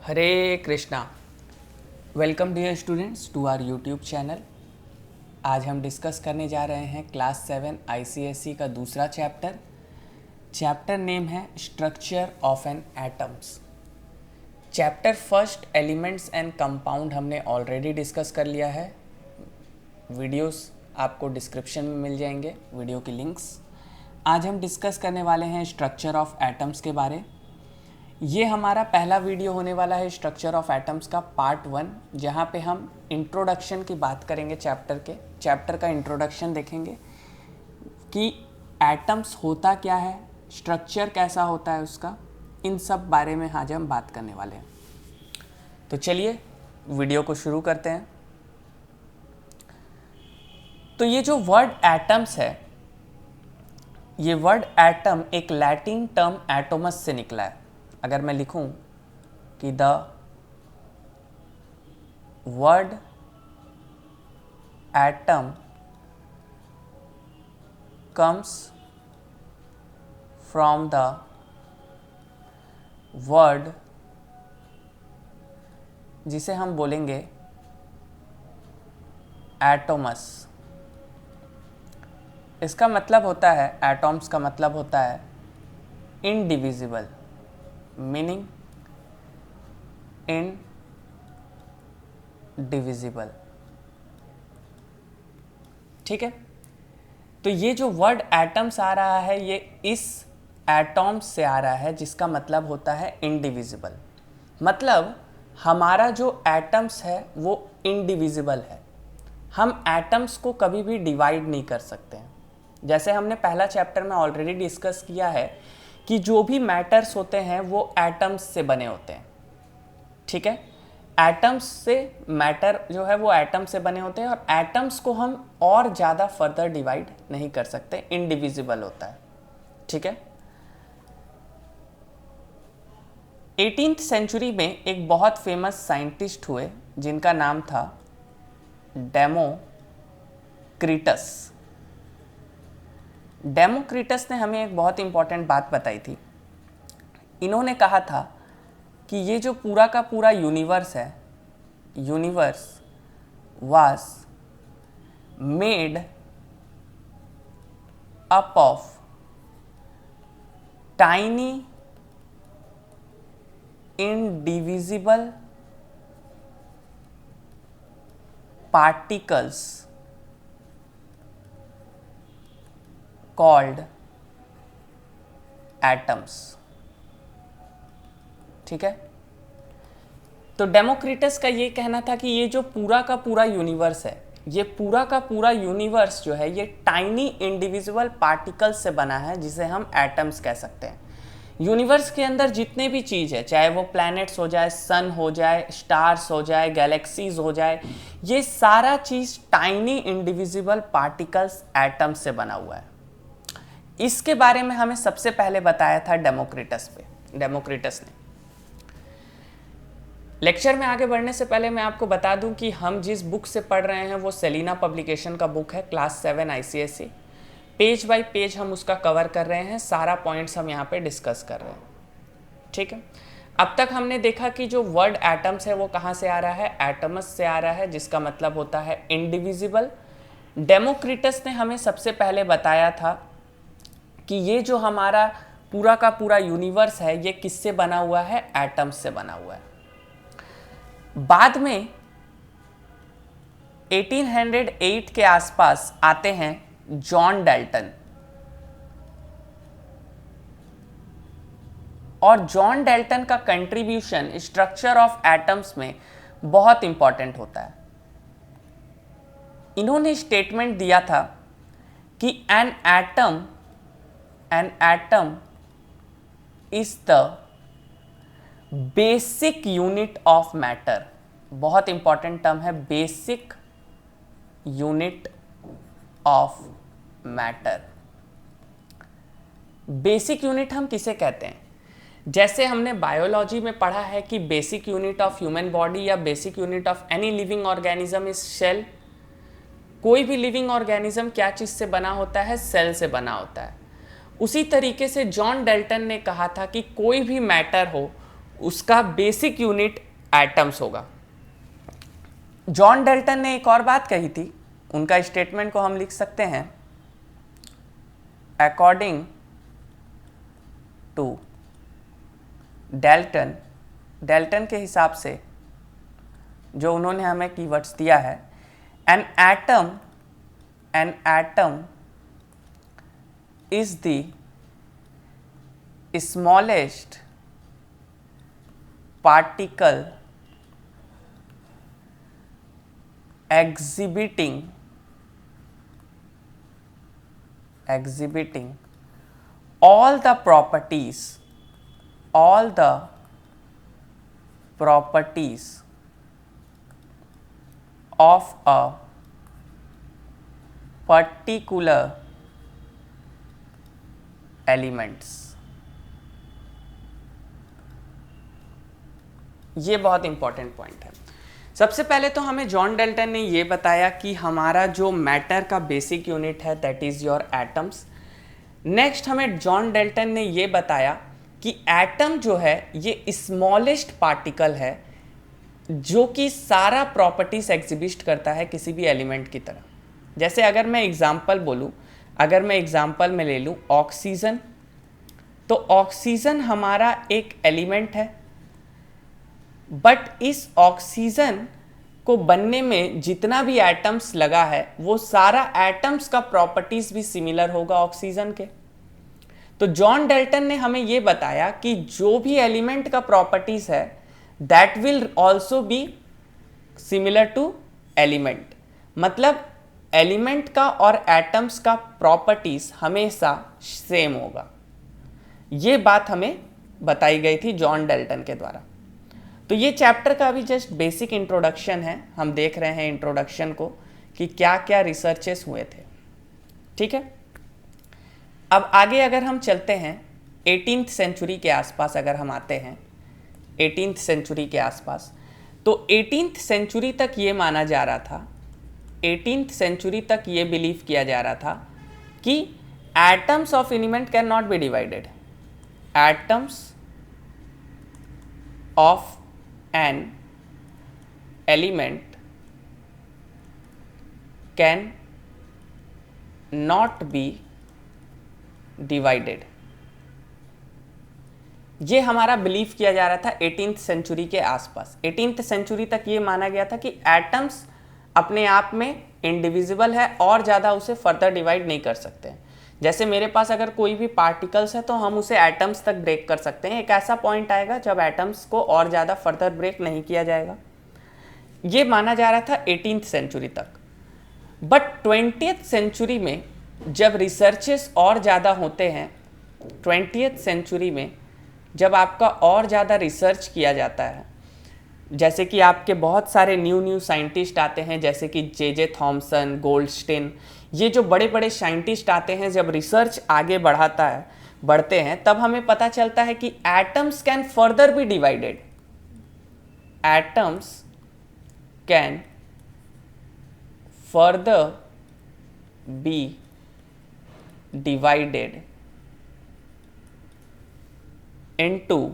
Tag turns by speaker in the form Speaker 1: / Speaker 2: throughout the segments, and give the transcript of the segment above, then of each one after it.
Speaker 1: Hare Krishna. Welcome dear students to our YouTube channel. आज हम discuss करने जा रहे हैं क्लास 7 आईसीएसई का दूसरा चैप्टर। चैप्टर नेम है structure of an atoms. Chapter first elements and compound हमने ऑलरेडी डिस्कस कर लिया है। वीडियोस आपको डिस्क्रिप्शन में मिल जाएंगे, वीडियो की लिंक्स। आज हम डिस्कस करने वाले हैं स्ट्रक्चर ऑफ एटम्स के बारे। ये हमारा पहला वीडियो होने वाला है स्ट्रक्चर ऑफ एटम्स का पार्ट 1, जहाँ पे हम इंट्रोडक्शन की बात करेंगे। चैप्टर का इंट्रोडक्शन देखेंगे कि एटम्स होता क्या है, स्ट्रक्चर कैसा होता है उसका, इन सब बारे में आज हम बात करने वाले हैं। तो चलिए वीडियो को शुरू करते हैं। तो ये जो वर्ड एटम्स है, ये वर्ड एटम एक लैटिन टर्म एटोमस से निकला है। अगर मैं लिखूं कि the word atom comes from the word जिसे हम बोलेंगे एटोमस। इसका मतलब होता है, एटॉम्स का मतलब होता है इनडिविजिबल, मीनिंग इनडिविजिबल। ठीक है। तो ये जो वर्ड एटम्स आ रहा है, ये इस एटॉम्स से आ रहा है जिसका मतलब होता है इनडिविजिबल। मतलब हमारा जो एटम्स है वो इनडिविजिबल है। हम एटम्स को कभी भी डिवाइड नहीं कर सकते हैं। जैसे हमने पहला चैप्टर में ऑलरेडी डिस्कस किया है कि जो भी मैटर्स होते हैं वो एटम्स से बने होते हैं। ठीक है। एटम्स से मैटर जो है वो एटम से बने होते हैं, और एटम्स को हम और ज़्यादा फर्दर डिवाइड नहीं कर सकते, इनडिविजिबल होता है। ठीक है। 18th सेंचुरी में एक बहुत फेमस साइंटिस्ट हुए जिनका नाम था डेमोक्रिटस। डेमोक्रिटस ने हमें एक बहुत इंपॉर्टेंट बात बताई थी। इन्होंने कहा था कि ये जो पूरा का पूरा यूनिवर्स है, universe was made up of tiny indivisible particles called atoms. ठीक है। तो डेमोक्रिटस का ये कहना था कि ये जो पूरा का पूरा यूनिवर्स है, ये पूरा का पूरा यूनिवर्स जो है ये टाइनी इंडिविजुअल पार्टिकल्स से बना है, जिसे हम एटम्स कह सकते हैं। यूनिवर्स के अंदर जितने भी चीज़ है, चाहे वो प्लैनेट्स हो जाए, सन हो जाए, स्टार्स हो जाए, गैलेक्सीज हो जाए, ये सारा चीज़ टाइनी इंडिविजुअल पार्टिकल्स एटम्स से बना हुआ है। इसके बारे में हमें सबसे पहले बताया था डेमोक्रिटस ने। लेक्चर में आगे बढ़ने से पहले मैं आपको बता दूं कि हम जिस बुक से पढ़ रहे हैं वो सेलिना पब्लिकेशन का बुक है, class 7 ICSE. Page bye page हम उसका कवर कर रहे हैं, सारा पॉइंट्स हम यहाँ पे डिस्कस कर रहे हैं। ठीक है। अब तक हमने देखा कि जो वर्ड एटम्स है वो कहाँ से आ रहा है, एटमस से आ रहा है, जिसका मतलब होता है इनडिविजिबल। डेमोक्रिटस ने हमें सबसे पहले बताया था कि ये जो हमारा पूरा का पूरा यूनिवर्स है ये किससे बना हुआ है, एटम्स से बना हुआ है। बाद में 1808 के आसपास आते हैं जॉन डाल्टन, और जॉन डाल्टन का कंट्रीब्यूशन स्ट्रक्चर ऑफ एटम्स में बहुत इंपॉर्टेंट होता है। इन्होंने स्टेटमेंट दिया था कि an atom is the basic unit of matter. बहुत इंपॉर्टेंट टर्म है, basic unit of matter. Basic unit हम किसे कहते हैं? जैसे हमने बायोलॉजी में पढ़ा है कि basic unit of human body या basic unit of any living organism is cell. कोई भी लिविंग ऑर्गेनिज्म क्या चीज़ से बना होता है? सेल से बना होता है। उसी तरीके से जॉन डाल्टन ने कहा था कि कोई भी मैटर हो उसका बेसिक यूनिट एटम्स होगा। जॉन डाल्टन ने एक और बात कही थी, उनका स्टेटमेंट को हम लिख सकते हैं, अकॉर्डिंग टू डाल्टन, डाल्टन के हिसाब से जो उन्होंने हमें कीवर्ड्स दिया है, an atom is the smallest particle exhibiting all the properties of a particular elements। ये बहुत इंपॉर्टेंट पॉइंट है। सबसे पहले तो हमें जॉन डाल्टन ने ये बताया कि हमारा जो मैटर का बेसिक यूनिट है that is your atoms. Next हमें जॉन डाल्टन ने ये बताया कि एटम जो है ये स्मॉलेस्ट पार्टिकल है जो कि सारा प्रॉपर्टीज एग्जिबिट करता है किसी भी एलिमेंट की तरह। जैसे अगर मैं एग्जांपल बोलूँ, अगर मैं एग्जांपल में ले लूँ ऑक्सीजन, तो ऑक्सीजन हमारा एक एलिमेंट है, बट इस ऑक्सीजन को बनने में जितना भी एटम्स लगा है वो सारा एटम्स का प्रॉपर्टीज भी सिमिलर होगा ऑक्सीजन के। तो जॉन डाल्टन ने हमें ये बताया कि जो भी एलिमेंट का प्रॉपर्टीज है that will also be similar to element, मतलब एलिमेंट का और एटम्स का प्रॉपर्टीज हमेशा सेम होगा। ये बात हमें बताई गई थी जॉन डाल्टन के द्वारा। तो ये चैप्टर का अभी जस्ट बेसिक इंट्रोडक्शन है, हम देख रहे हैं इंट्रोडक्शन को कि क्या क्या रिसर्चेस हुए थे। ठीक है, अब आगे अगर हम चलते हैं 18th सेंचुरी के आसपास, अगर हम आते हैं 18th सेंचुरी के आसपास, तो 18th सेंचुरी तक ये माना जा रहा था, 18th सेंचुरी तक ये बिलीव किया जा रहा था कि atoms of element can not be divided, atoms of an element can not be divided। ये हमारा बिलीव किया जा रहा था 18th सेंचुरी के आसपास। 18th सेंचुरी तक ये माना गया था कि एटम्स अपने आप में इंडिविजिबल है और ज़्यादा उसे फर्दर डिवाइड नहीं कर सकते। जैसे मेरे पास अगर कोई भी पार्टिकल्स है तो हम उसे एटम्स तक ब्रेक कर सकते हैं, एक ऐसा पॉइंट आएगा जब एटम्स को और ज़्यादा फर्दर ब्रेक नहीं किया जाएगा। ये माना जा रहा था 18th सेंचुरी तक। बट 20th सेंचुरी में जब रिसर्चेस और ज़्यादा होते हैं, 20th सेंचुरी में जब आपका और ज़्यादा रिसर्च किया जाता है, जैसे कि आपके बहुत सारे न्यू साइंटिस्ट आते हैं, जैसे कि जे थॉमसन, गोल्डस्टीन, ये जो बड़े बड़े साइंटिस्ट आते हैं, जब रिसर्च आगे बढ़ते हैं तब हमें पता चलता है कि atoms can further be divided, atoms can further be divided into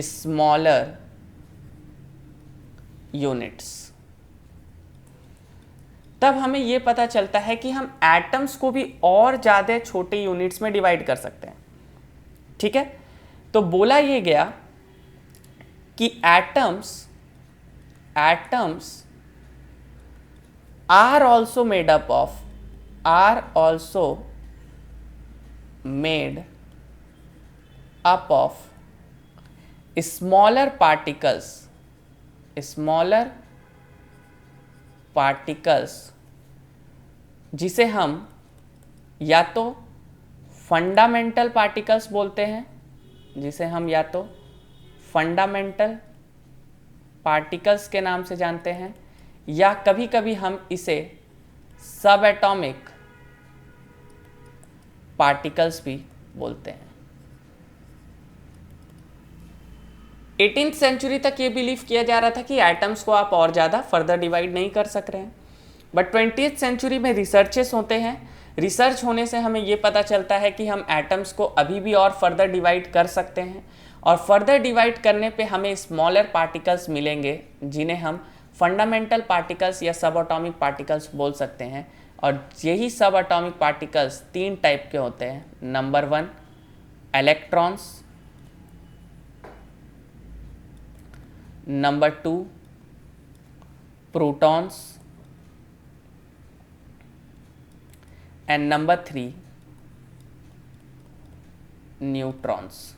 Speaker 1: smaller units. तब हमें यह पता चलता है कि हम एटम्स को भी और ज़्यादा छोटे यूनिट्स में डिवाइड कर सकते हैं। ठीक है, तो बोला यह गया कि atoms are also made up of smaller particles जिसे हम या तो फंडामेंटल पार्टिकल्स बोलते हैं, जिसे हम या तो फंडामेंटल पार्टिकल्स के नाम से जानते हैं, या कभी कभी हम इसे सब एटॉमिक पार्टिकल्स भी बोलते हैं। 18th सेंचुरी तक ये बिलीव किया जा रहा था कि एटम्स को आप और ज़्यादा फर्दर डिवाइड नहीं कर सक रहे हैं, बट 20th सेंचुरी में रिसर्चेस होते हैं रिसर्च होने से हमें ये पता चलता है कि हम एटम्स को अभी भी और फर्दर डिवाइड कर सकते हैं, और फर्दर डिवाइड करने पे हमें स्मॉलर पार्टिकल्स मिलेंगे जिन्हें हम फंडामेंटल पार्टिकल्स या सब एटॉमिक पार्टिकल्स बोल सकते हैं। और यही सब एटॉमिक पार्टिकल्स 3 टाइप के होते हैं। Number 1 electrons, number 2 protons, and number 3 neutrons.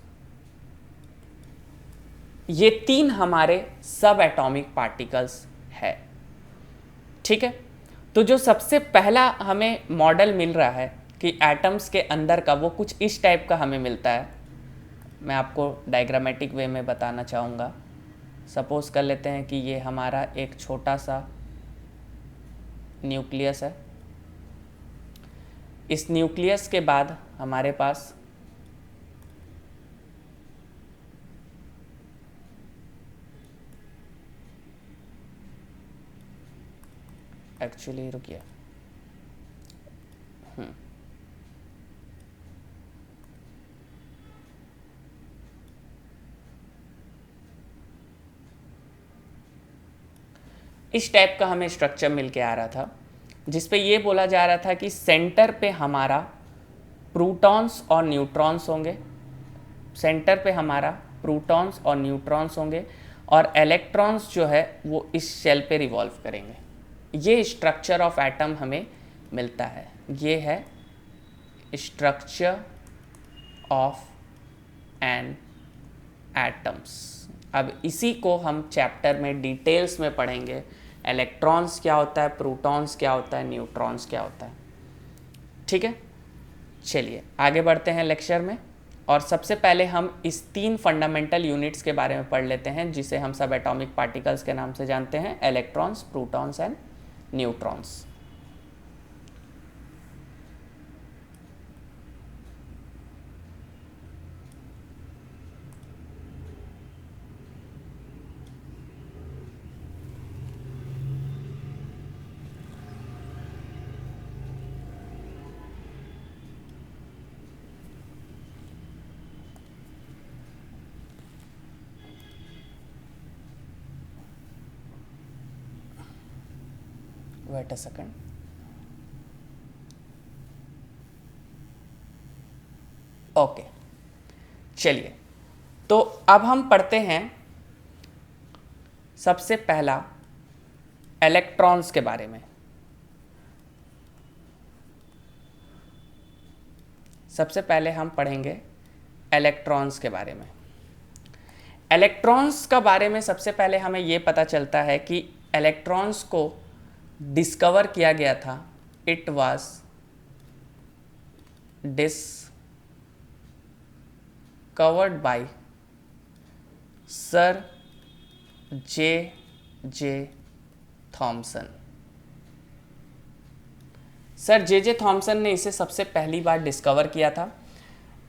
Speaker 1: ये 3 हमारे सब एटॉमिक पार्टिकल्स है। ठीक है, तो जो सबसे पहला हमें मॉडल मिल रहा है कि एटम्स के अंदर का, वो कुछ इस टाइप का हमें मिलता है। मैं आपको डायग्रामेटिक वे में बताना चाहूँगा। सपोज कर लेते हैं कि ये हमारा एक छोटा सा न्यूक्लियस है। इस न्यूक्लियस के बाद हमारे पास एक्चुअली रुकिए, इस टाइप का हमें स्ट्रक्चर मिल के आ रहा था, जिस पे ये बोला जा रहा था कि सेंटर पे हमारा प्रोटॉन्स और न्यूट्रॉन्स होंगे, सेंटर पे हमारा प्रोटॉन्स और न्यूट्रॉन्स होंगे, और इलेक्ट्रॉन्स जो है वो इस शेल पे रिवॉल्व करेंगे। ये स्ट्रक्चर ऑफ एटम हमें मिलता है। ये है स्ट्रक्चर ऑफ एन एटम्स। अब इसी को हम चैप्टर में डिटेल्स में पढ़ेंगे। इलेक्ट्रॉन्स क्या होता है, प्रोटॉन्स क्या होता है, न्यूट्रॉन्स क्या होता है। ठीक है, चलिए आगे बढ़ते हैं लेक्चर में। और सबसे पहले हम इस 3 फंडामेंटल यूनिट्स के बारे में पढ़ लेते हैं, जिसे हम सब एटॉमिक पार्टिकल्स के नाम से जानते हैं, electrons, protons and neutrons. Wait a second. Okay, चलिए तो अब हम पढ़ते हैं सबसे पहला इलेक्ट्रॉन्स के बारे में। सबसे पहले हम पढ़ेंगे इलेक्ट्रॉन्स के बारे में। इलेक्ट्रॉन्स का बारे में सबसे पहले हमें यह पता चलता है कि इलेक्ट्रॉन्स को डिस्कवर किया गया था। It was discovered by sir J Thomson. Sir J Thomson ने इसे सबसे पहली बार डिस्कवर किया था।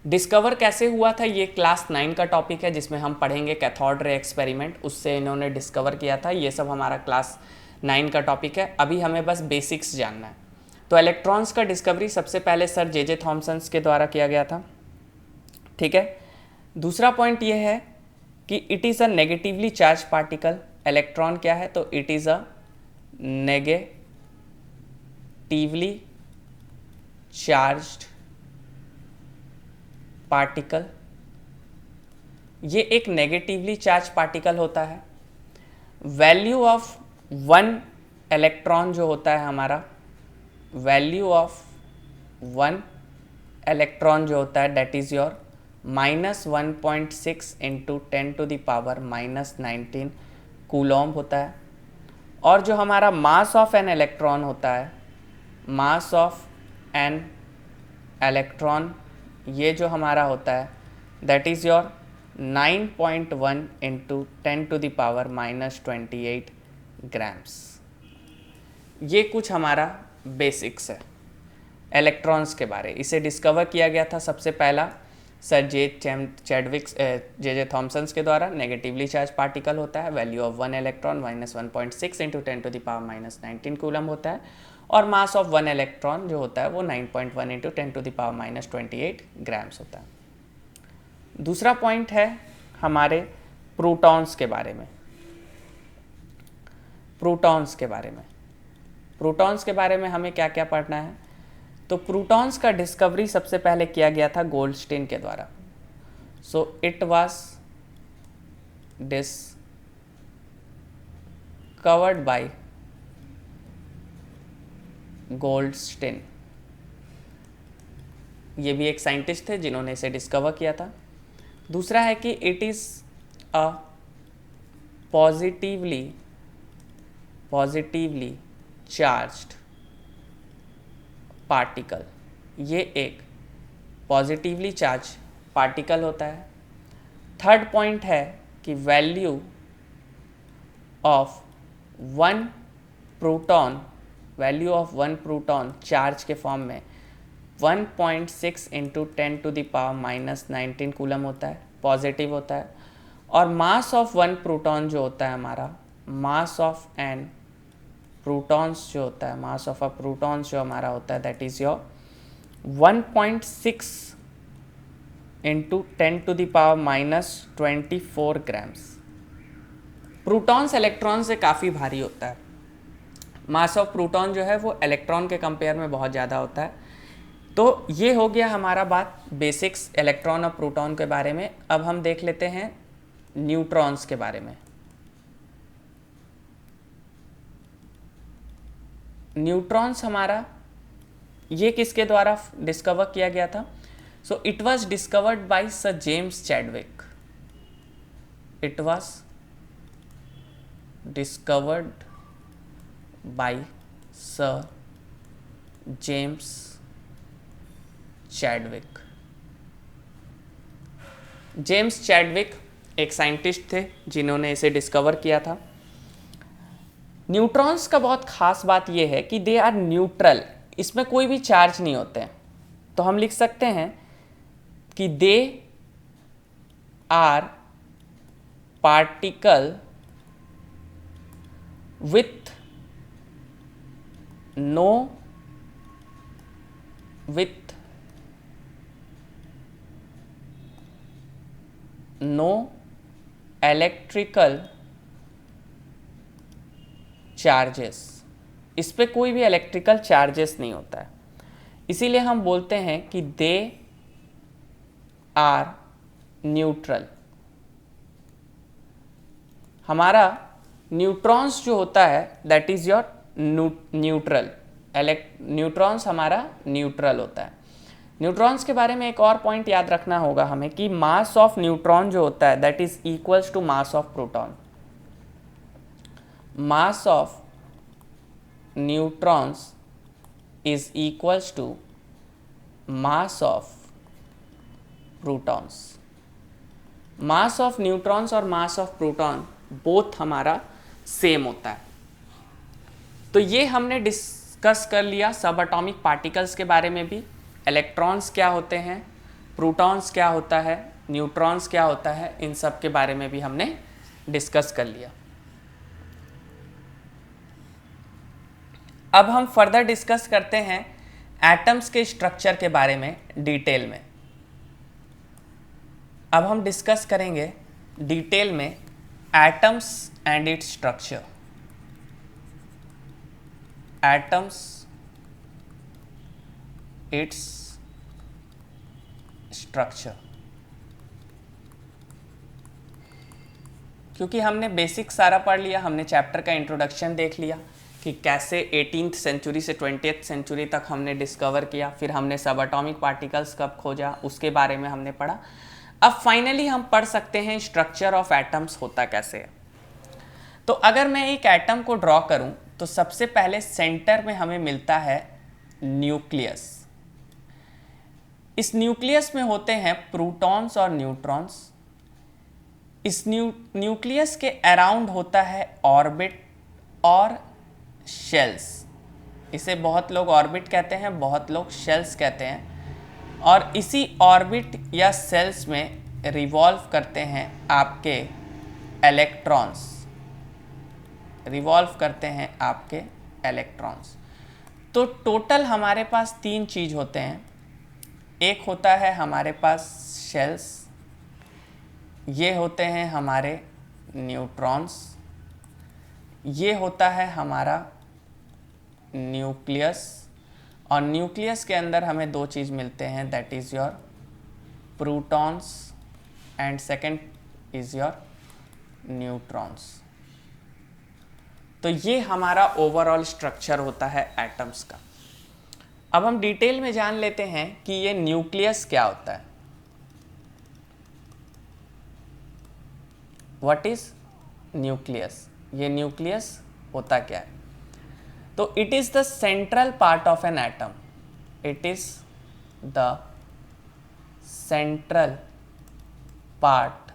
Speaker 1: डिस्कवर कैसे हुआ था ये क्लास 9 का टॉपिक है, जिसमें हम पढ़ेंगे कैथोड रे एक्सपेरिमेंट। उससे इन्होंने डिस्कवर किया था। ये सब हमारा क्लास 9 का टॉपिक है। अभी हमें बस बेसिक्स जानना है। तो इलेक्ट्रॉन्स का डिस्कवरी सबसे पहले सर जे थॉमसन के द्वारा किया गया था। ठीक है, दूसरा पॉइंट ये है कि it is a negatively charge particle. Electron क्या है, तो it is a negatively charged particle. ये एक नेगेटिवली चार्ज पार्टिकल होता है। वैल्यू ऑफ 1 इलेक्ट्रॉन जो होता है हमारा, वैल्यू ऑफ 1 इलेक्ट्रॉन जो होता है that is your -1.6 into 10⁻⁻19 Coulomb होता है। और जो हमारा मास ऑफ एन इलेक्ट्रॉन होता है, मास ऑफ एन इलेक्ट्रॉन, ये जो हमारा होता है that is your 9.1 into 10⁻⁻28 grams. ये कुछ हमारा बेसिक्स है इलेक्ट्रॉन्स के बारे। इसे डिस्कवर किया गया था सबसे पहला सर जे थॉमसन के द्वारा। नेगेटिवली चार्ज पार्टिकल होता है। Value of 1 electron -1.6 into 10⁻⁻19 coulomb होता है। और मास ऑफ वन इलेक्ट्रॉन जो होता है वो 9.1 इंटू 10⁻⁻28 ग्राम्स होता है। दूसरा पॉइंट है हमारे प्रोटॉन्स के बारे में। प्रोटॉन्स के बारे में हमें क्या क्या पढ़ना है? तो प्रोटॉन्स का डिस्कवरी सबसे पहले किया गया था गोल्डस्टीन के द्वारा। So it was discovered by Goldstein. ये भी एक साइंटिस्ट थे जिन्होंने इसे डिस्कवर किया था। दूसरा है कि it is a positively charged particle. ये एक पॉजिटिवली चार्ज पार्टिकल होता है। थर्ड पॉइंट है कि value of one proton charge के फॉर्म में 1.6 इंटू 10⁻⁻19 कूलम होता है, पॉजिटिव होता है। और मास ऑफ वन प्रोटॉन जो होता है हमारा, मास ऑफ एन प्रोटॉन्स जो होता है, मास ऑफ अ प्रोटॉन्स जो हमारा होता है that is your 1.6 into 10⁻⁻24 grams. Protons electron से काफ़ी भारी होता है। मास ऑफ प्रोटॉन जो है वो इलेक्ट्रॉन के कंपेयर में बहुत ज़्यादा होता है। तो ये हो गया हमारा बात बेसिक्स इलेक्ट्रॉन और प्रोटॉन के बारे में। अब हम देख लेते हैं न्यूट्रॉन्स के बारे में। न्यूट्रॉन्स हमारा ये किसके द्वारा डिस्कवर किया गया था? So it was discovered by sir James Chadwick. It was discovered by sir James Chadwick. James Chadwick एक साइंटिस्ट थे जिन्होंने इसे डिस्कवर किया था। न्यूट्रॉन्स का बहुत खास बात यह है कि दे आर न्यूट्रल, इसमें कोई भी चार्ज नहीं होते हैं। तो हम लिख सकते हैं कि they are particle with no electrical charges. इस पे कोई भी इलेक्ट्रिकल चार्जेस नहीं होता है, इसीलिए हम बोलते हैं कि दे आर न्यूट्रल। हमारा न्यूट्रॉन्स जो होता है that is your neutral. Neutrons हमारा न्यूट्रल होता है। न्यूट्रॉन्स के बारे में एक और पॉइंट याद रखना होगा हमें कि मास ऑफ न्यूट्रॉन जो होता है that is equals to mass of proton. Mass of neutrons is equals to mass of protons। Mass of neutrons और मास ऑफ प्रोटॉन बोथ हमारा सेम होता है। तो ये हमने डिस्कस कर लिया सब एटॉमिक पार्टिकल्स के बारे में भी। इलेक्ट्रॉन्स क्या होते हैं, प्रोटॉन्स क्या होता है, न्यूट्रॉन्स क्या होता है, इन सब के बारे में भी हमने डिस्कस कर लिया। अब हम फर्दर डिस्कस करते हैं एटम्स के स्ट्रक्चर के बारे में डिटेल में। अब हम डिस्कस करेंगे डिटेल में atoms and its structure. Atoms its structure. क्योंकि हमने बेसिक सारा पढ़ लिया, हमने चैप्टर का इंट्रोडक्शन देख लिया कि कैसे 18th सेंचुरी से 20th सेंचुरी तक हमने डिस्कवर किया, फिर हमने सब एटॉमिक पार्टिकल्स कब खोजा उसके बारे में हमने पढ़ा। अब फाइनली हम पढ़ सकते हैं स्ट्रक्चर ऑफ एटम्स होता कैसे है। तो अगर मैं एक एटम को ड्रॉ करूं तो सबसे पहले सेंटर में हमें मिलता है न्यूक्लियस। इस न्यूक्लियस में होते हैं प्रोटॉन्स और न्यूट्रॉन्स। इस न्यूक्लियस के अराउंड होता है ऑर्बिट और शेल्स। इसे बहुत लोग ऑर्बिट कहते हैं, बहुत लोग शेल्स कहते हैं। और इसी ऑर्बिट या शेल्स में रिवॉल्व करते हैं आपके इलेक्ट्रॉन्स। तो टोटल हमारे पास 3 चीज होते हैं। एक होता है हमारे पास शेल्स, ये होते हैं हमारे न्यूट्रॉन्स, ये होता है हमारा न्यूक्लियस, और न्यूक्लियस के अंदर हमें 2 चीज़ मिलते हैं, that is your protons and second is your neutrons. तो ये हमारा ओवरऑल स्ट्रक्चर होता है एटम्स का। अब हम डिटेल में जान लेते हैं कि ये न्यूक्लियस क्या होता है। What is nucleus? ये न्यूक्लियस होता क्या है? तो it is the central part of an atom. It is the central part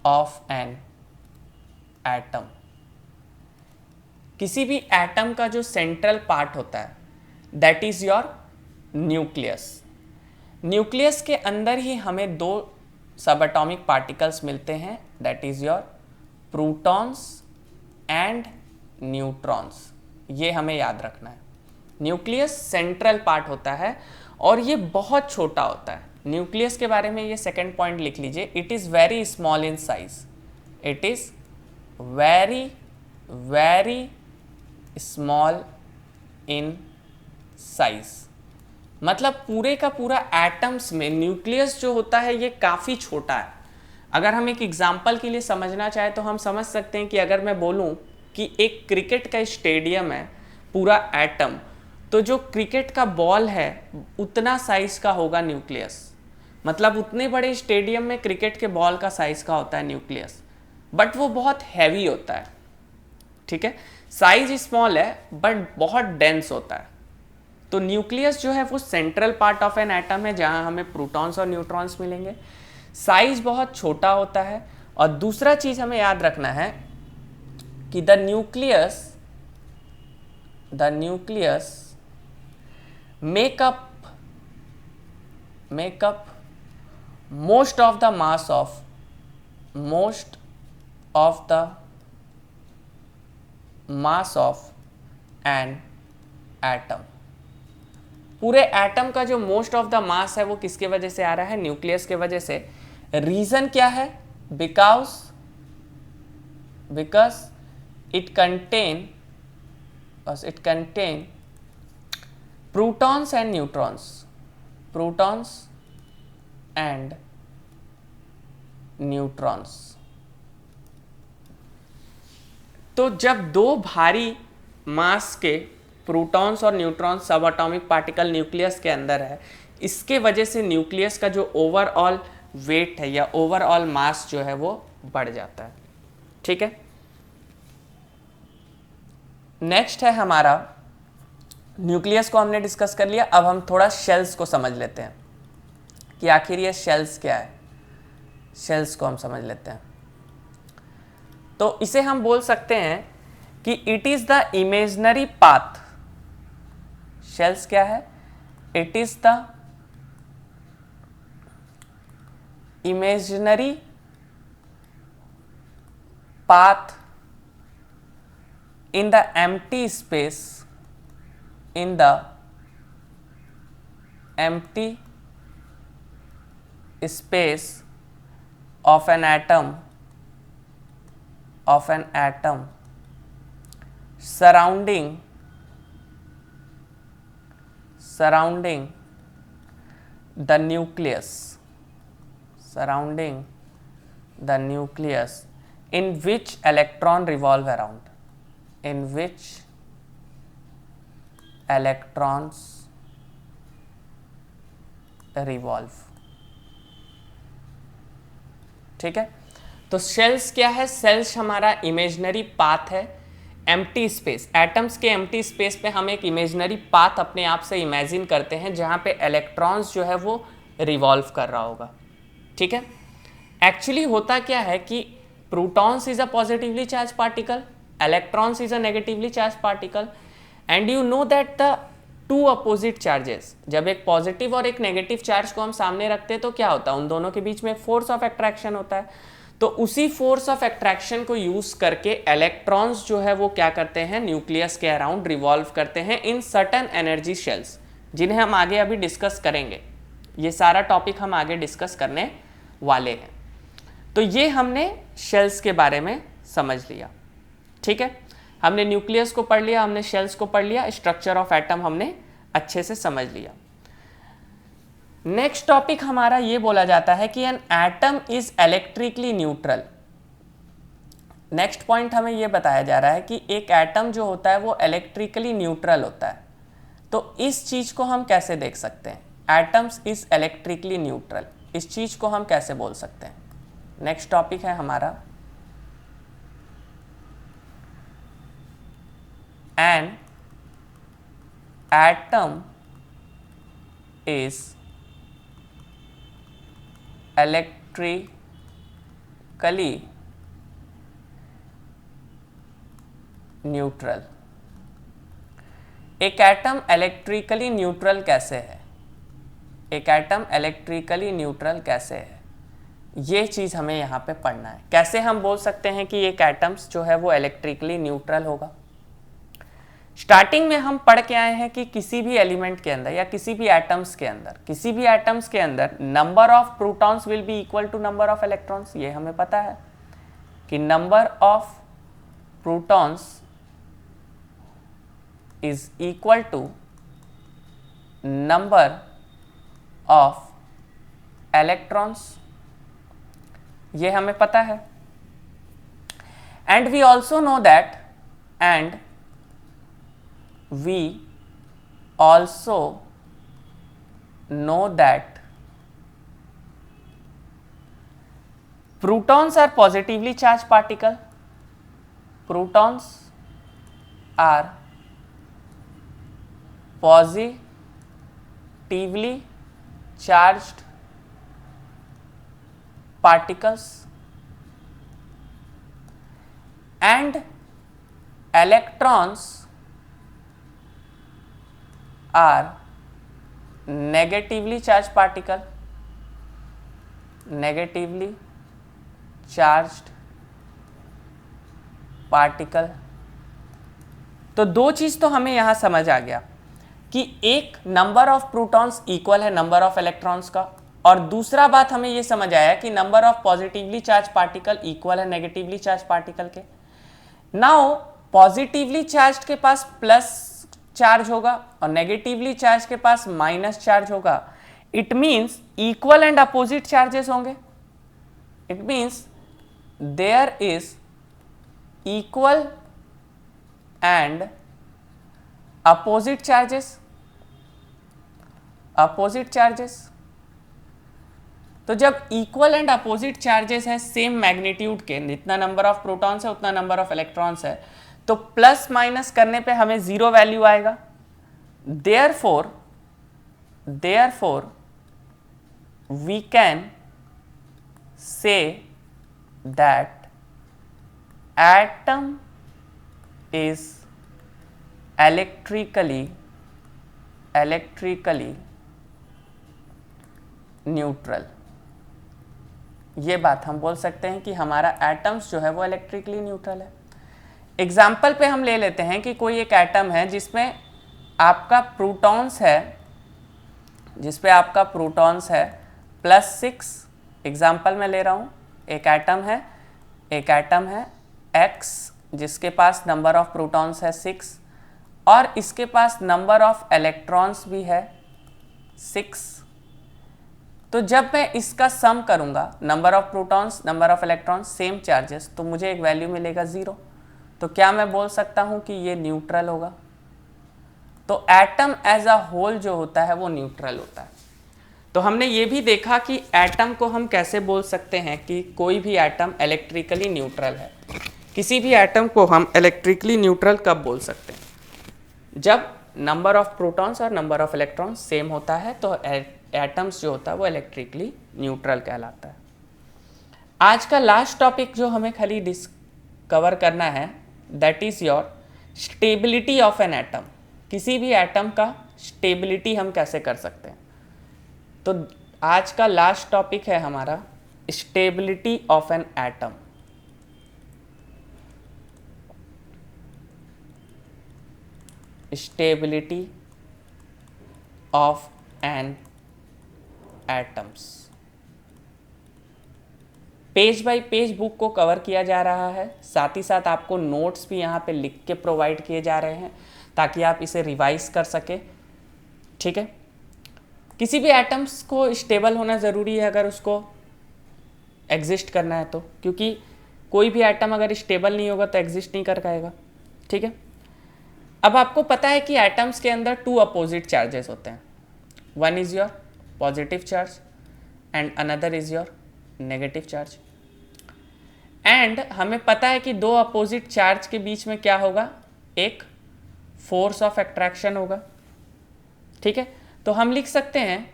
Speaker 1: of an atom. किसी भी एटम का जो सेंट्रल पार्ट होता है that is your nucleus. Nucleus के अंदर ही हमें 2 सब एटॉमिक पार्टिकल्स मिलते हैं, that is your protons and neutrons. ये हमें याद रखना है। न्यूक्लियस सेंट्रल पार्ट होता है और ये बहुत छोटा होता है। न्यूक्लियस के बारे में ये सेकंड पॉइंट लिख लीजिए, it is very small in size. It is very very small in size. मतलब पूरे का पूरा एटम्स में न्यूक्लियस जो होता है ये काफ़ी छोटा है। अगर हम एक एग्जांपल के लिए समझना चाहे तो हम समझ सकते हैं कि अगर मैं बोलूं कि एक क्रिकेट का स्टेडियम है पूरा एटम, तो जो क्रिकेट का बॉल है उतना साइज का होगा न्यूक्लियस। मतलब उतने बड़े स्टेडियम में क्रिकेट के बॉल का साइज का होता है न्यूक्लियस, बट वो बहुत हैवी होता है। ठीक है, साइज स्मॉल है बट बहुत डेंस होता है। तो न्यूक्लियस जो है वो central part of an atom है जहां हमें प्रोटॉन्स और न्यूट्रॉन्स मिलेंगे। साइज बहुत छोटा होता है। और दूसरा चीज हमें याद रखना है कि the nucleus make up most of the mass of an atom। पूरे एटम का जो मोस्ट ऑफ द मास है वो किसके वजह से आ रहा है? न्यूक्लियस के वजह से। रीजन क्या है? Because it contain protons and neutrons. तो जब 2 भारी मास के प्रोटॉन्स और न्यूट्रॉन्स सब एटॉमिक पार्टिकल न्यूक्लियस के अंदर है, इसके वजह से न्यूक्लियस का जो ओवरऑल वेट है या ओवरऑल मास जो है वो बढ़ जाता है। ठीक है, नेक्स्ट है हमारा, न्यूक्लियस को हमने डिस्कस कर लिया। अब हम थोड़ा शेल्स को समझ लेते हैं कि आखिर ये शेल्स क्या है। शेल्स को हम समझ लेते हैं। तो इसे हम बोल सकते हैं कि it is the imaginary path. Shells क्या है? It is the imaginary path in the empty space of an atom surrounding the nucleus in which electron revolve around, in which electrons revolve। ठीक है, तो शेल्स क्या है? Shells हमारा imaginary path है। Empty space, atoms के empty space पे हम एक इमेजिनरी पाथ अपने आप से इमेजिन करते हैं जहां पे इलेक्ट्रॉन्स जो है वो रिवॉल्व कर रहा होगा। ठीक है, एक्चुअली होता क्या है कि protons is a positively charge particle, electrons is a negatively charge particle, and you know that the 2 opposite charges, जब एक पॉजिटिव और एक नेगेटिव चार्ज को हम सामने रखते हैं तो क्या होता है? उन दोनों के बीच में फोर्स ऑफ अट्रैक्शन होता है। तो उसी फोर्स ऑफ अट्रैक्शन को यूज करके इलेक्ट्रॉन्स जो है वो क्या करते हैं, न्यूक्लियस के अराउंड रिवॉल्व करते हैं इन सर्टेन एनर्जी शेल्स, जिन्हें हम आगे अभी डिस्कस करेंगे। ये सारा टॉपिक हम आगे डिस्कस करने वाले हैं। तो ये हमने शेल्स के बारे में समझ लिया, ठीक है। हमने न्यूक्लियस को पढ़ लिया, हमने शेल्स को पढ़ लिया, स्ट्रक्चर ऑफ एटम हमने अच्छे से समझ लिया। नेक्स्ट टॉपिक हमारा ये बोला जाता है कि an atom is electrically neutral. Next point हमें ये बताया जा रहा है कि एक एटम जो होता है वो इलेक्ट्रिकली न्यूट्रल होता है। तो इस चीज को हम कैसे देख सकते हैं, एटम्स इज इलेक्ट्रिकली न्यूट्रल, इस चीज को हम कैसे बोल सकते हैं। नेक्स्ट टॉपिक है हमारा an atom is electrically neutral. एक एटम इलेक्ट्रिकली न्यूट्रल कैसे है, एक एटम इलेक्ट्रिकली न्यूट्रल कैसे है, ये चीज हमें यहां पे पढ़ना है। कैसे हम बोल सकते हैं कि एक एटम्स जो है वो इलेक्ट्रिकली न्यूट्रल होगा। स्टार्टिंग में हम पढ़ के आए हैं कि किसी भी एलिमेंट के अंदर या किसी भी एटम्स के अंदर number of protons will be equal to number of electrons. ये हमें पता है कि number of protons is equal to number of electrons, ये हमें पता है। And we also know that we also know that protons are positively charged particle. Protons are positively charged particles and electrons are negatively charged particle, negatively charged particle। तो दो चीज तो हमें यहां समझ आ गया कि एक नंबर ऑफ प्रोटॉन्स इक्वल है नंबर ऑफ इलेक्ट्रॉन्स का, और दूसरा बात हमें यह समझ आया कि number of positively charge particle equal है नेगेटिवली चार्ज पार्टिकल के। नाउ पॉजिटिवली चार्ज के पास प्लस चार्ज होगा और नेगेटिवली चार्ज के पास माइनस चार्ज होगा। It means equal and opposite charges होंगे। It means there is equal and opposite charges, opposite charges. तो जब इक्वल एंड अपोजिट चार्जेस हैं सेम मैग्नीट्यूड के, जितना नंबर ऑफ प्रोटॉन्स है उतना नंबर ऑफ इलेक्ट्रॉन्स है, तो प्लस माइनस करने पे हमें जीरो वैल्यू आएगा। Therefore we can say that atom is electrically neutral. ये बात हम बोल सकते हैं कि हमारा एटम्स जो है वो इलेक्ट्रिकली न्यूट्रल है। एग्जाम्पल पे हम ले लेते हैं कि कोई एक एटम है जिसमें आपका प्रोटॉन्स है +6। एग्जाम्पल में ले रहा हूँ, एक एटम है X जिसके पास नंबर ऑफ प्रोटॉन्स है 6 और इसके पास नंबर ऑफ इलेक्ट्रॉन्स भी है 6। तो जब मैं इसका सम करूंगा, number of protons number of electrons same charges, तो मुझे एक वैल्यू मिलेगा 0। तो क्या मैं बोल सकता हूं कि ये न्यूट्रल होगा। तो एटम एज अ होल जो होता है वो न्यूट्रल होता है। तो हमने ये भी देखा कि एटम को हम कैसे बोल सकते हैं कि कोई भी एटम इलेक्ट्रिकली न्यूट्रल है। किसी भी एटम को हम इलेक्ट्रिकली न्यूट्रल कब बोल सकते हैं, जब नंबर ऑफ प्रोटॉन्स और नंबर ऑफ इलेक्ट्रॉन्स सेम होता है, तो एटम्स जो होता है वो इलेक्ट्रिकली न्यूट्रल कहलाता है। आज का लास्ट टॉपिक जो हमें खाली डिस्कवर करना है, that is your stability of an atom. किसी भी एटम का स्टेबिलिटी हम कैसे कर सकते हैं। तो आज का लास्ट टॉपिक है हमारा stability of an atom. Stability of an atoms. Page bye page book को कवर किया जा रहा है, साथ ही साथ आपको नोट्स भी यहाँ पे लिख के प्रोवाइड किए जा रहे हैं ताकि आप इसे रिवाइज कर सके। ठीक है, किसी भी एटम्स को स्टेबल होना ज़रूरी है अगर उसको एग्जिस्ट करना है तो, क्योंकि कोई भी एटम अगर स्टेबल नहीं होगा तो एग्जिस्ट नहीं कर पाएगा। ठीक है, अब आपको पता है कि एटम्स के अंदर 2 अपोजिट चार्जेस होते हैं, one is your positive charge and another is your negative charge. And हमें पता है कि 2 अपोजिट चार्ज के बीच में क्या होगा, एक फोर्स ऑफ अट्रैक्शन होगा। ठीक है, तो हम लिख सकते हैं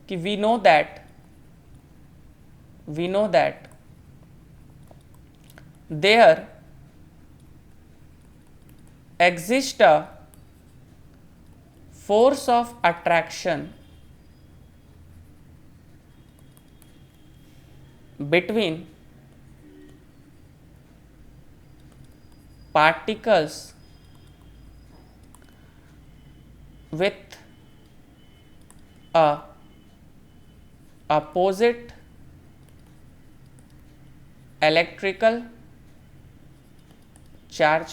Speaker 1: कि we know that there exists a force of attraction between particles with a opposite electrical charge।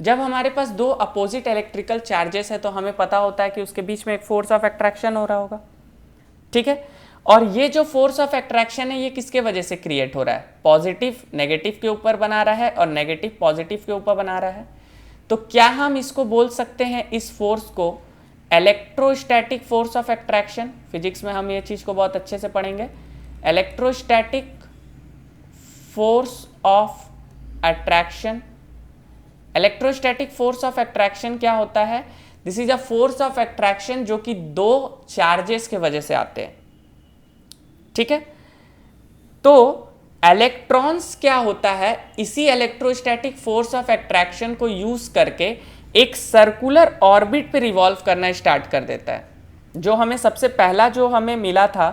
Speaker 1: जब हमारे पास 2 अपोजिट इलेक्ट्रिकल चार्जेस है तो हमें पता होता है कि उसके बीच में एक फोर्स ऑफ अट्रैक्शन हो रहा होगा। ठीक है, और ये जो फोर्स ऑफ अट्रैक्शन है ये किसके वजह से क्रिएट हो रहा है, पॉजिटिव नेगेटिव के ऊपर बना रहा है और नेगेटिव पॉजिटिव के ऊपर बना रहा है। तो क्या हम इसको बोल सकते हैं, इस फोर्स को electrostatic force of attraction. Physics में हम ये चीज को बहुत अच्छे से पढ़ेंगे। Electrostatic force of attraction. Electrostatic force of attraction क्या होता है, this is a force of attraction जो कि 2 चार्जेस के वजह से आते हैं। ठीक है, तो इलेक्ट्रॉन्स क्या होता है, इसी इलेक्ट्रोस्टैटिक फोर्स ऑफ अट्रैक्शन को यूज करके एक सर्कुलर ऑर्बिट पे रिवॉल्व करना स्टार्ट कर देता है। जो हमें सबसे पहला जो हमें मिला था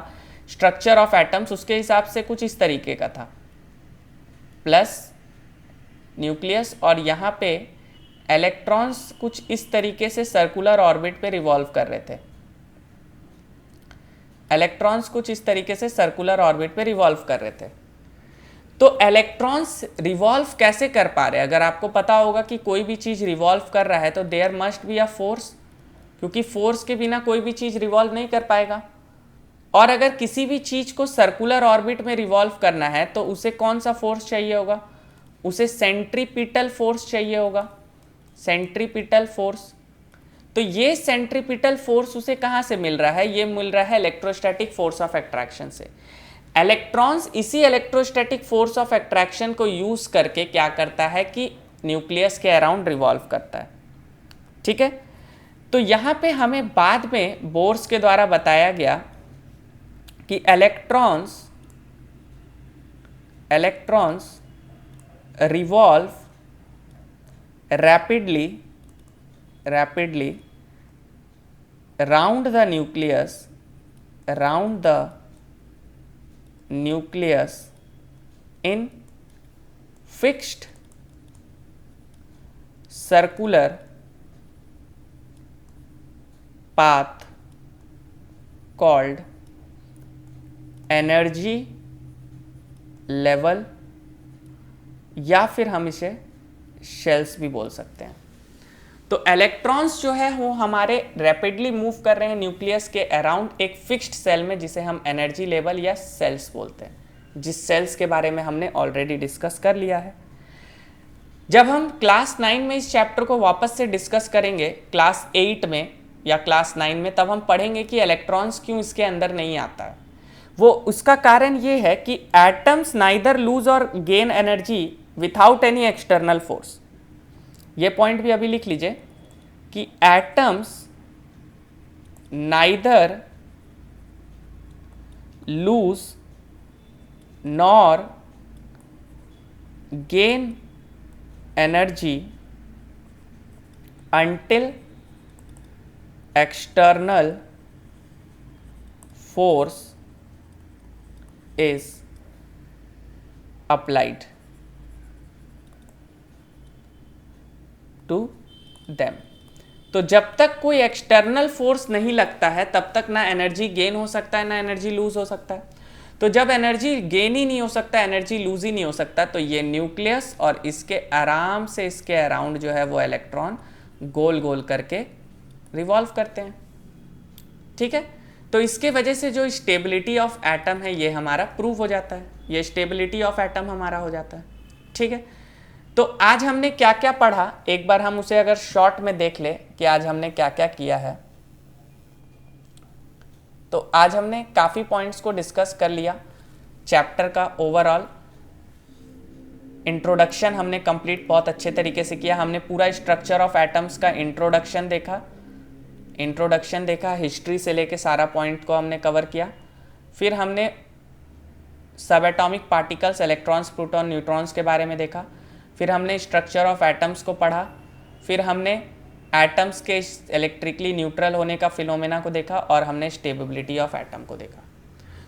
Speaker 1: स्ट्रक्चर ऑफ एटम्स, उसके हिसाब से कुछ इस तरीके का था, प्लस न्यूक्लियस, और यहाँ पे इलेक्ट्रॉन्स कुछ इस तरीके से सर्कुलर ऑर्बिट पे रिवॉल्व कर रहे थे। इलेक्ट्रॉन्स कुछ इस तरीके से सर्कुलर ऑर्बिट पे रिवॉल्व कर रहे थे। तो इलेक्ट्रॉन्स रिवॉल्व कैसे कर पा रहे हैं, अगर आपको पता होगा कि कोई भी चीज रिवॉल्व कर रहा है तो there must be a force, क्योंकि फोर्स के बिना कोई भी चीज रिवॉल्व नहीं कर पाएगा। और अगर किसी भी चीज को सर्कुलर ऑर्बिट में रिवॉल्व करना है तो उसे कौन सा फोर्स चाहिए होगा, उसे सेंट्रीपिटल फोर्स चाहिए होगा, सेंट्रीपिटल फोर्स। तो ये सेंट्रीपिटल फोर्स उसे कहाँ से मिल रहा है, ये मिल रहा है इलेक्ट्रोस्टैटिक फोर्स ऑफ अट्रैक्शन से। इलेक्ट्रॉन्स इसी इलेक्ट्रोस्टैटिक फोर्स ऑफ अट्रैक्शन को यूज करके क्या करता है कि न्यूक्लियस के अराउंड रिवॉल्व करता है। ठीक है, तो यहाँ पे हमें बाद में बोर्स के द्वारा बताया गया कि electrons revolve rapidly around the nucleus in fixed circular path called energy level, या फिर हम इसे शेल्स भी बोल सकते हैं। तो इलेक्ट्रॉन्स जो है वो हमारे रैपिडली मूव कर रहे हैं न्यूक्लियस के अराउंड एक फिक्स्ड सेल में, जिसे हम एनर्जी लेवल या सेल्स बोलते हैं, जिस सेल्स के बारे में हमने ऑलरेडी डिस्कस कर लिया है। जब हम क्लास 9 में इस चैप्टर को वापस से डिस्कस करेंगे, क्लास 8 में या क्लास 9 में, तब हम पढ़ेंगे कि इलेक्ट्रॉन्स क्यों इसके अंदर नहीं आता है। वो उसका कारण ये है कि एटम्स नाइदर लूज और gain energy without any external force. ये पॉइंट भी अभी लिख लीजिए कि atoms neither lose nor gain energy until external force is applied to them। तो जब तक कोई एक्सटर्नल फोर्स नहीं लगता है तब तक ना एनर्जी गेन हो सकता है ना एनर्जी लूज हो सकता है। तो जब एनर्जी गेन ही नहीं हो सकता, एनर्जी लूज ही नहीं हो सकता, तो ये न्यूक्लियस और इसके आराम से इसके अराउंड जो है वो इलेक्ट्रॉन गोल गोल करके रिवॉल्व करते हैं। ठीक है, तो इसके वजह से जो स्टेबिलिटी ऑफ एटम है ये हमारा प्रूव हो जाता है, ये स्टेबिलिटी ऑफ एटम हमारा हो जाता है। ठीक है, तो आज हमने क्या क्या पढ़ा, एक बार हम उसे अगर शॉर्ट में देख ले कि आज हमने क्या क्या किया है। तो आज हमने काफ़ी पॉइंट्स को डिस्कस कर लिया चैप्टर का। ओवरऑल इंट्रोडक्शन हमने कंप्लीट बहुत अच्छे तरीके से किया। हमने पूरा स्ट्रक्चर ऑफ एटम्स का इंट्रोडक्शन देखा, हिस्ट्री से लेके सारा पॉइंट को हमने कवर किया। फिर हमने सब atomic particles, electrons, proton, neutrons के बारे में देखा। फिर हमने स्ट्रक्चर ऑफ एटम्स को पढ़ा। फिर हमने एटम्स के इलेक्ट्रिकली न्यूट्रल होने का फिनोमेना को देखा और हमने स्टेबिलिटी ऑफ एटम को देखा।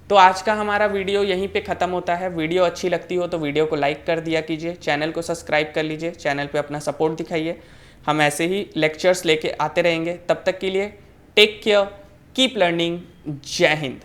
Speaker 1: तो आज का हमारा वीडियो यहीं पे ख़त्म होता है। वीडियो अच्छी लगती हो तो वीडियो को लाइक कर दिया कीजिए, चैनल को सब्सक्राइब कर लीजिए, चैनल पे अपना सपोर्ट दिखाइए। हम ऐसे ही लेक्चर्स लेके आते रहेंगे। तब तक के लिए टेक केयर, कीप लर्निंग। जय हिंद।